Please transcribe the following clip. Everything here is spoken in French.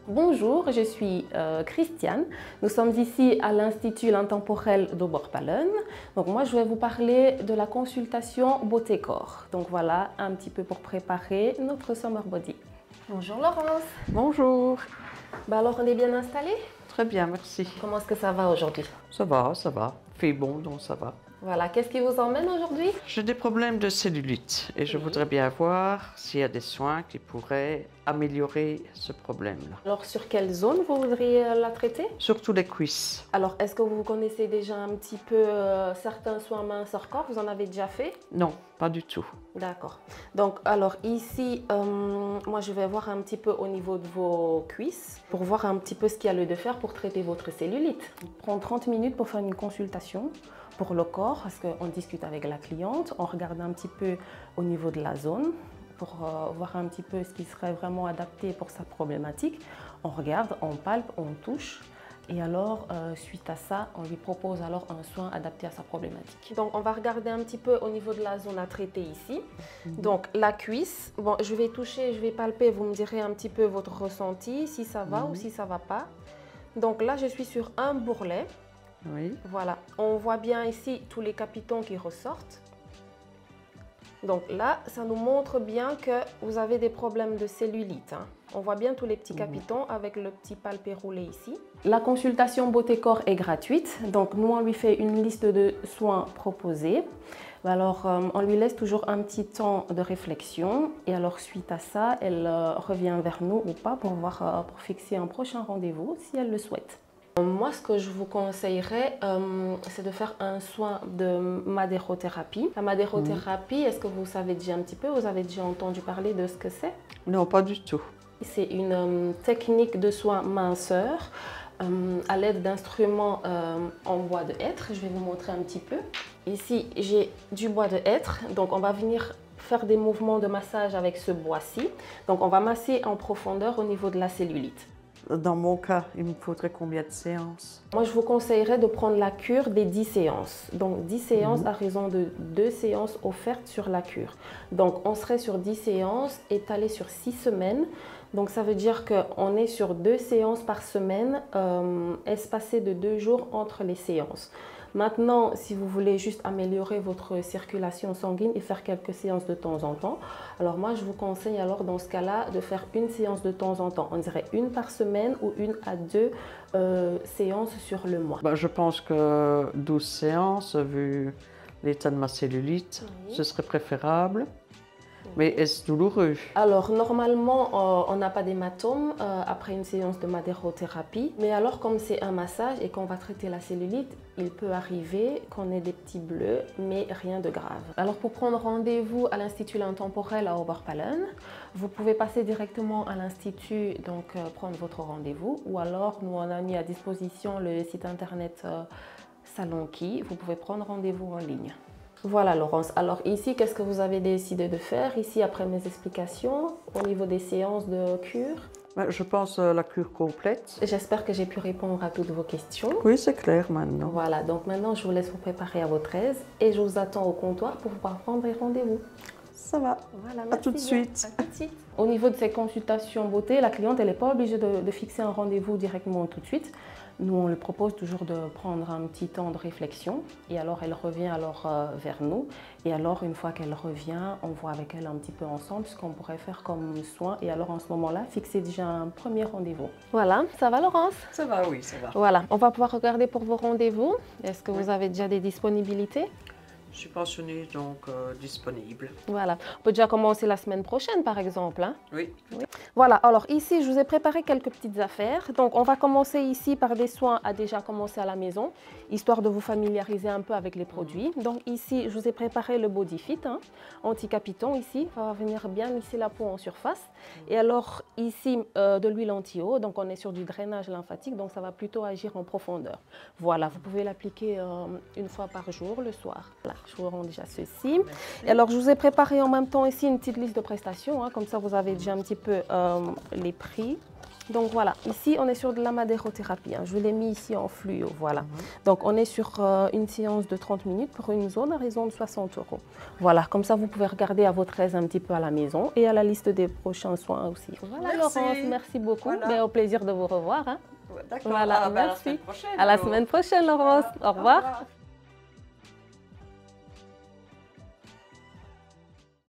Bonjour, je suis Christiane. Nous sommes ici à l'Institut Intemporel d'Oberpallen. Donc moi, je vais vous parler de la consultation beauté corps. Donc voilà, un petit peu pour préparer notre summer body. Bonjour Laurence. Bonjour. Alors, on est bien installé? Très bien, merci. Comment est-ce que ça va aujourd'hui? Ça va, ça va. Il fait bon, donc ça va. Voilà, qu'est-ce qui vous emmène aujourd'hui? J'ai des problèmes de cellulite et je voudrais bien voir s'il y a des soins qui pourraient améliorer ce problème-là. Alors, sur quelle zone vous voudriez la traiter? Surtout les cuisses. Alors, est-ce que vous connaissez déjà un petit peu certains soins minceur corps? Vous en avez déjà fait? Non, pas du tout. D'accord. Donc, alors ici, moi je vais voir un petit peu au niveau de vos cuisses pour voir un petit peu ce qu'il y a lieu de faire pour traiter votre cellulite. On prend 30 minutes pour faire une consultation pour le corps parce qu'on discute avec la cliente, on regarde un petit peu au niveau de la zone pour voir un petit peu ce qui serait vraiment adapté pour sa problématique. On regarde, on palpe, on touche. Et alors, suite à ça, on lui propose alors un soin adapté à sa problématique. Donc, on va regarder un petit peu au niveau de la zone à traiter ici. Donc, la cuisse. Bon, je vais toucher, je vais palper. Vous me direz un petit peu votre ressenti, si ça va ou si ça ne va pas. Donc là, je suis sur un bourrelet. Oui. Voilà. On voit bien ici tous les capitons qui ressortent. Donc là, ça nous montre bien que vous avez des problèmes de cellulite. On voit bien tous les petits capitons avec le petit palpé roulé ici. La consultation beauté corps est gratuite. Donc nous, on lui fait une liste de soins proposés. Alors, on lui laisse toujours un petit temps de réflexion. Et alors, suite à ça, elle revient vers nous ou pas pour pour fixer un prochain rendez-vous si elle le souhaite. Moi, ce que je vous conseillerais, c'est de faire un soin de madérothérapie. La madérothérapie, est-ce que vous savez déjà un petit peu, vous avez déjà entendu parler de ce que c'est? Non, pas du tout. C'est une technique de soin minceur à l'aide d'instruments en bois de hêtre. Je vais vous montrer un petit peu. Ici, j'ai du bois de hêtre, donc on va venir faire des mouvements de massage avec ce bois-ci. Donc on va masser en profondeur au niveau de la cellulite. Dans mon cas, il me faudrait combien de séances? Moi, je vous conseillerais de prendre la cure des 10 séances. Donc, 10 séances à raison de 2 séances offertes sur la cure. Donc, on serait sur 10 séances étalées sur 6 semaines. Donc, ça veut dire qu'on est sur 2 séances par semaine, espacées de 2 jours entre les séances. Maintenant, si vous voulez juste améliorer votre circulation sanguine et faire quelques séances de temps en temps, alors moi, je vous conseille alors dans ce cas-là de faire une séance de temps en temps. On dirait une par semaine ou une à 2 séances sur le mois. Je pense que 12 séances, vu l'état de ma cellulite, ce serait préférable. Mais est-ce douloureux? Alors, normalement, on n'a pas d'hématome après une séance de madérothérapie. Mais alors, comme c'est un massage et qu'on va traiter la cellulite, il peut arriver qu'on ait des petits bleus, mais rien de grave. Alors, pour prendre rendez-vous à l'Institut Intemporel à Oberpallen, vous pouvez passer directement à l'Institut, donc prendre votre rendez-vous. Ou alors, nous, on a mis à disposition le site internet Salonki. Vous pouvez prendre rendez-vous en ligne. Voilà Laurence, alors ici, qu'est-ce que vous avez décidé de faire ici après mes explications au niveau des séances de cure? Je pense la cure complète. J'espère que j'ai pu répondre à toutes vos questions. Oui, c'est clair maintenant. Voilà, donc maintenant je vous laisse vous préparer à votre aise et je vous attends au comptoir pour pouvoir prendre rendez-vous. Ça va. Voilà, à tout de suite. À tout de suite. Au niveau de ces consultations beauté, la cliente elle n'est pas obligée de fixer un rendez-vous directement tout de suite. Nous, on lui propose toujours de prendre un petit temps de réflexion et alors elle revient vers nous. Et alors, une fois qu'elle revient, on voit avec elle un petit peu ensemble ce qu'on pourrait faire comme soin. Et alors, en ce moment-là, fixer déjà un premier rendez-vous. Voilà, ça va Laurence? Ça va, oui, ça va. Voilà, on va pouvoir regarder pour vos rendez-vous. Est-ce que vous avez déjà des disponibilités? Je suis pensionnée, donc disponible. Voilà, on peut déjà commencer la semaine prochaine par exemple. Oui. Voilà, alors ici je vous ai préparé quelques petites affaires. Donc on va commencer ici par des soins à déjà commencer à la maison, histoire de vous familiariser un peu avec les produits. Donc ici je vous ai préparé le Body Fit, anti-capiton ici, on va venir bien lisser la peau en surface. Et alors ici de l'huile anti-eau, donc on est sur du drainage lymphatique, donc ça va plutôt agir en profondeur. Voilà, vous pouvez l'appliquer une fois par jour le soir. Voilà, je vous rends déjà ceci. Et alors je vous ai préparé en même temps ici une petite liste de prestations, comme ça vous avez déjà un petit peu les prix. Donc voilà, ici on est sur de la madérothérapie. Je l'ai mis ici en fluo, voilà. Donc on est sur une séance de 30 minutes pour une zone à raison de 60 €. Voilà, comme ça vous pouvez regarder à votre aise un petit peu à la maison et à la liste des prochains soins aussi. Voilà Laurence, merci beaucoup. Voilà. Au plaisir de vous revoir. Hein. D'accord, voilà, merci. À la semaine prochaine Laurence. Au revoir.